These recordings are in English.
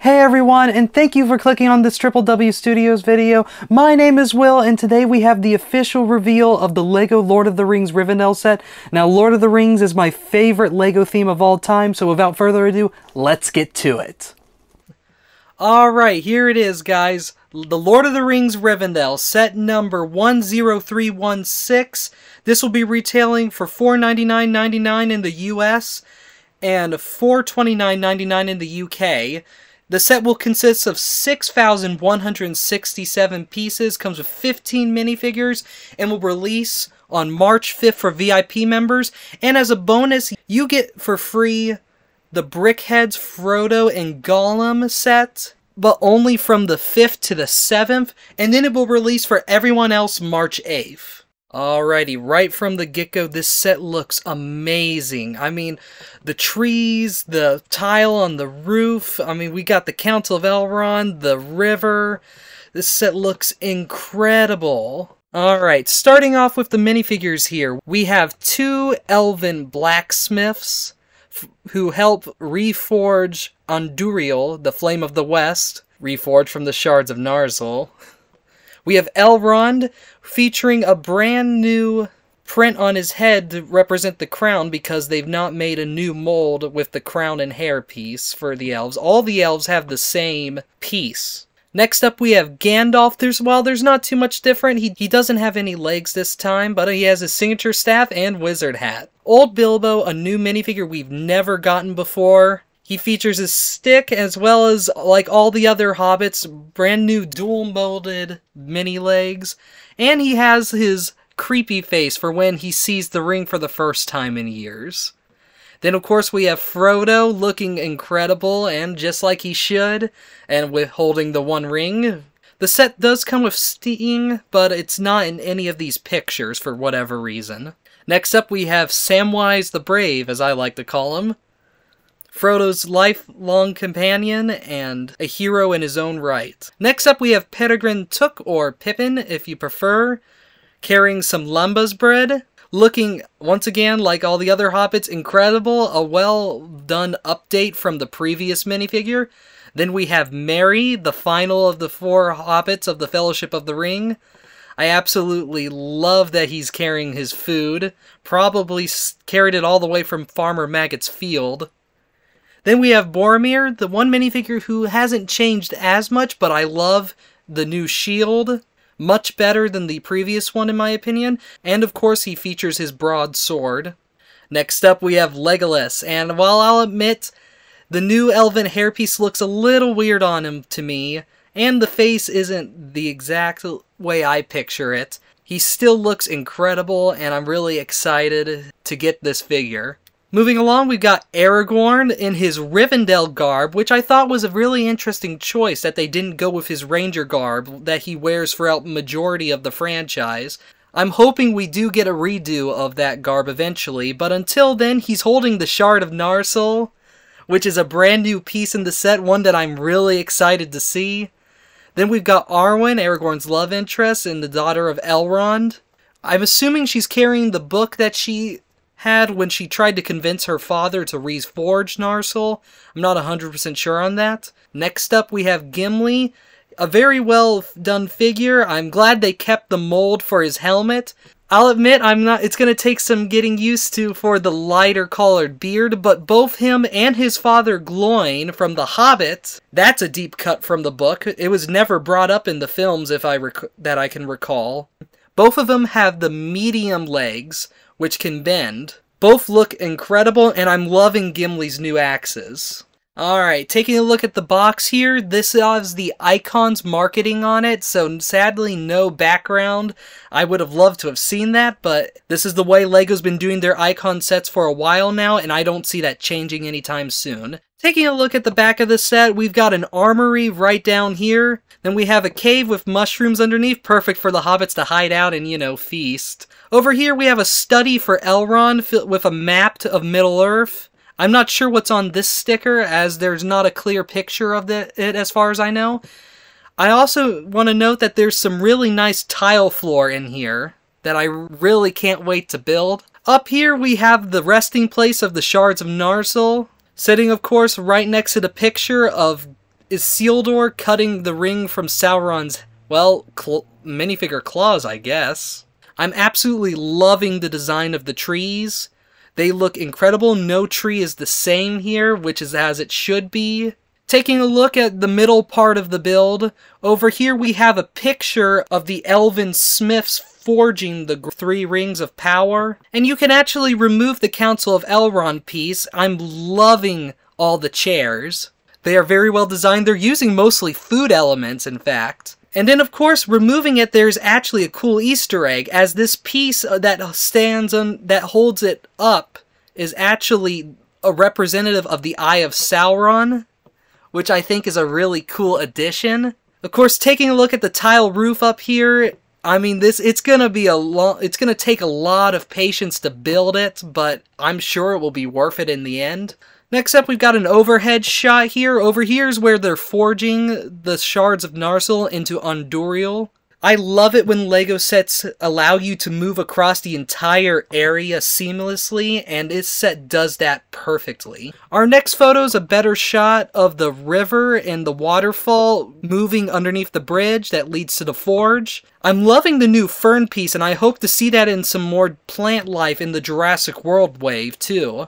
Hey everyone, and thank you for clicking on this Triple W Studios video. My name is Will, and today we have the official reveal of the LEGO Lord of the Rings Rivendell set. Now, Lord of the Rings is my favorite LEGO theme of all time, so without further ado, let's get to it. Alright, here it is, guys. The Lord of the Rings Rivendell, set number 10316. This will be retailing for $499.99 in the US and $429.99 in the UK. The set will consist of 6,167 pieces, comes with 15 minifigures, and will release on March 5th for VIP members. And as a bonus, you get for free the Brickheads, Frodo, and Gollum set, but only from the 5th to the 7th, and then it will release for everyone else March 8th. Alrighty, right from the get-go, this set looks amazing. I mean, the trees, the tile on the roof, I mean, we got the Council of Elrond, the river. This set looks incredible. Alright, starting off with the minifigures here, we have two elven blacksmiths who help reforge Andúril, the Flame of the West, reforged from the shards of Narsil. We have Elrond, featuring a brand new print on his head to represent the crown because they've not made a new mold with the crown and hair piece for the elves. All the elves have the same piece. Next up we have Gandalf. While there's not too much different, he doesn't have any legs this time, but he has his signature staff and wizard hat. Old Bilbo, a new minifigure we've never gotten before. He features his stick as well as, like all the other hobbits, brand new dual-molded mini legs. And he has his creepy face for when he sees the ring for the first time in years. Then of course we have Frodo looking incredible and just like he should, and with holding the one ring. The set does come with Sting, but it's not in any of these pictures for whatever reason. Next up we have Samwise the Brave, as I like to call him. Frodo's lifelong companion, and a hero in his own right. Next up we have Peregrine Took, or Pippin if you prefer, carrying some lembas bread, looking once again like all the other hobbits, incredible, a well done update from the previous minifigure. Then we have Merry, the final of the four hobbits of the Fellowship of the Ring. I absolutely love that he's carrying his food, probably carried it all the way from Farmer Maggot's field. Then we have Boromir, the one minifigure who hasn't changed as much, but I love the new shield. Much better than the previous one in my opinion. And of course he features his broadsword. Next up we have Legolas, and while I'll admit the new elven hairpiece looks a little weird on him to me, and the face isn't the exact way I picture it, he still looks incredible and I'm really excited to get this figure. Moving along, we've got Aragorn in his Rivendell garb, which I thought was a really interesting choice that they didn't go with his ranger garb that he wears throughout the majority of the franchise. I'm hoping we do get a redo of that garb eventually, but until then, he's holding the Shard of Narsil, which is a brand new piece in the set, one that I'm really excited to see. Then we've got Arwen, Aragorn's love interest, and the daughter of Elrond. I'm assuming she's carrying the book that she had when she tried to convince her father to reforge Narsil. I'm not 100% sure on that. Next up we have Gimli, a very well done figure. I'm glad they kept the mold for his helmet. I'll admit it's going to take some getting used to for the lighter colored beard, but both him and his father Gloin from The Hobbit, that's a deep cut from the book. It was never brought up in the films that I can recall. Both of them have the medium legs, which can bend. Both look incredible, and I'm loving Gimli's new axes. Alright, taking a look at the box here, this has the Icons marketing on it, so sadly no background. I would have loved to have seen that, but this is the way LEGO's been doing their Icon sets for a while now, and I don't see that changing anytime soon. Taking a look at the back of the set, we've got an armory right down here. Then we have a cave with mushrooms underneath, perfect for the hobbits to hide out and, feast. Over here we have a study for Elrond with a map of Middle-earth. I'm not sure what's on this sticker, as there's not a clear picture of it as far as I know. I also want to note that there's some really nice tile floor in here that I really can't wait to build. Up here we have the resting place of the Shards of Narsil, sitting of course right next to the picture of is Isildur cutting the ring from Sauron's, well, minifigure claws, I guess. I'm absolutely loving the design of the trees. They look incredible. No tree is the same here, which is as it should be. Taking a look at the middle part of the build, over here we have a picture of the elven smiths forging the 3 rings of power. And you can actually remove the Council of Elrond piece. I'm loving all the chairs. They are very well designed. They're using mostly food elements, in fact. And then, of course, removing it, there's actually a cool Easter egg, as this piece that stands on, that holds it up is actually a representative of the Eye of Sauron, which I think is a really cool addition. Of course, taking a look at the tile roof up here, I mean, it's gonna take a lot of patience to build it, but I'm sure it will be worth it in the end. Next up, we've got an overhead shot here. Over here is where they're forging the shards of Narsil into Andúril. I love it when LEGO sets allow you to move across the entire area seamlessly, and this set does that perfectly. Our next photo is a better shot of the river and the waterfall moving underneath the bridge that leads to the forge. I'm loving the new fern piece, and I hope to see that in some more plant life in the Jurassic World wave, too.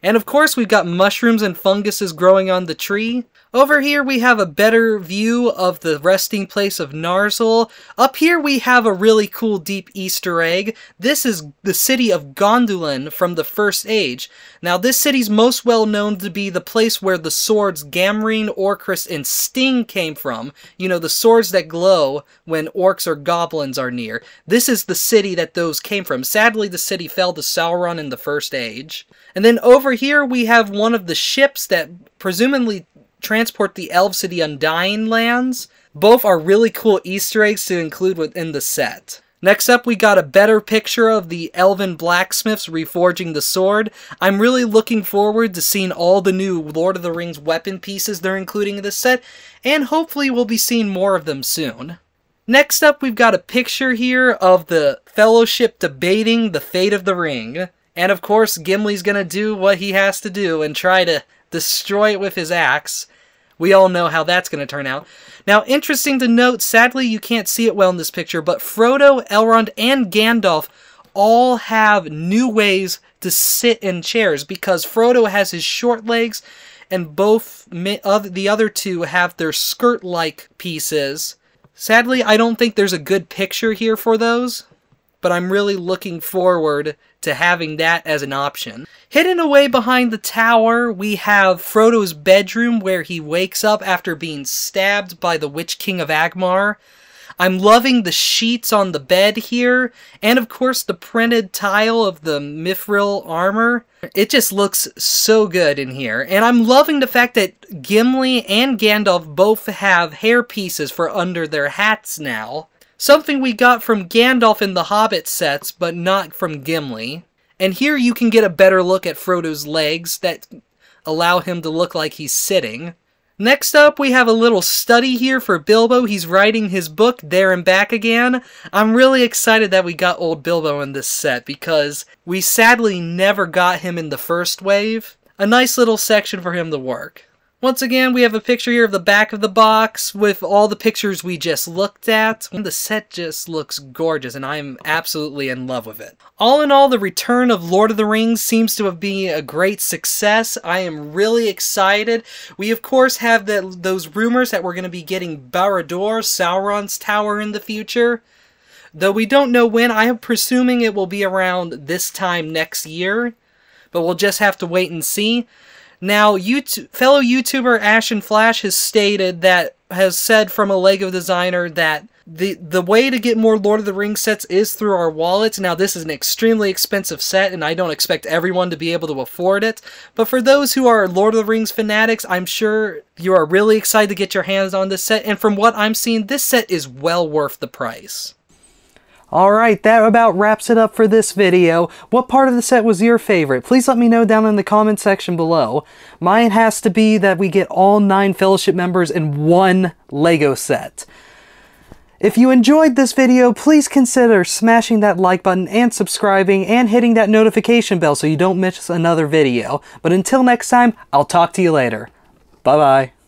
And of course, we've got mushrooms and funguses growing on the tree. Over here, we have a better view of the resting place of Narsil. Up here, we have a really cool deep Easter egg. This is the city of Gondolin from the First Age. Now, this city's most well known to be the place where the swords Gamreen, Orcus, and Sting came from. You know, the swords that glow when orcs or goblins are near. This is the city that those came from. Sadly, the city fell to Sauron in the First Age. And then over here, we have one of the ships that presumably transport the elves to the Undying Lands. Both are really cool Easter eggs to include within the set. Next up, we got a better picture of the elven blacksmiths reforging the sword. I'm really looking forward to seeing all the new Lord of the Rings weapon pieces they're including in this set, and hopefully we'll be seeing more of them soon. Next up, we've got a picture here of the Fellowship debating the fate of the ring. And of course, Gimli's gonna do what he has to do and try to destroy it with his axe. We all know how that's going to turn out. Now, interesting to note, sadly you can't see it well in this picture, but Frodo, Elrond, and Gandalf all have new ways to sit in chairs, because Frodo has his short legs, and both the other two have their skirt-like pieces. Sadly, I don't think there's a good picture here for those, but I'm really looking forward to having that as an option. Hidden away behind the tower, we have Frodo's bedroom where he wakes up after being stabbed by the Witch King of Angmar. I'm loving the sheets on the bed here, and of course the printed tile of the Mithril armor. It just looks so good in here, and I'm loving the fact that Gimli and Gandalf both have hair pieces for under their hats now. Something we got from Gandalf in the Hobbit sets, but not from Gimli. And here you can get a better look at Frodo's legs that allow him to look like he's sitting. Next up, we have a little study here for Bilbo. He's writing his book, There and Back Again. I'm really excited that we got old Bilbo in this set, because we sadly never got him in the first wave. A nice little section for him to work. Once again, we have a picture here of the back of the box with all the pictures we just looked at. The set just looks gorgeous, and I'm absolutely in love with it. All in all, the return of Lord of the Rings seems to have been a great success. I am really excited. We, of course, have those rumors that we're going to be getting Barad-dûr, Sauron's tower, in the future. Though we don't know when. I am presuming it will be around this time next year, but we'll just have to wait and see. Now, fellow YouTuber Ashen Flash has said from a LEGO designer that the way to get more Lord of the Rings sets is through our wallets. Now, this is an extremely expensive set, and I don't expect everyone to be able to afford it. But for those who are Lord of the Rings fanatics, I'm sure you are really excited to get your hands on this set. And from what I'm seeing, this set is well worth the price. Alright, that about wraps it up for this video. What part of the set was your favorite? Please let me know down in the comment section below. Mine has to be that we get all 9 Fellowship members in one LEGO set. If you enjoyed this video, please consider smashing that like button and subscribing and hitting that notification bell so you don't miss another video. But until next time, I'll talk to you later. Bye-bye.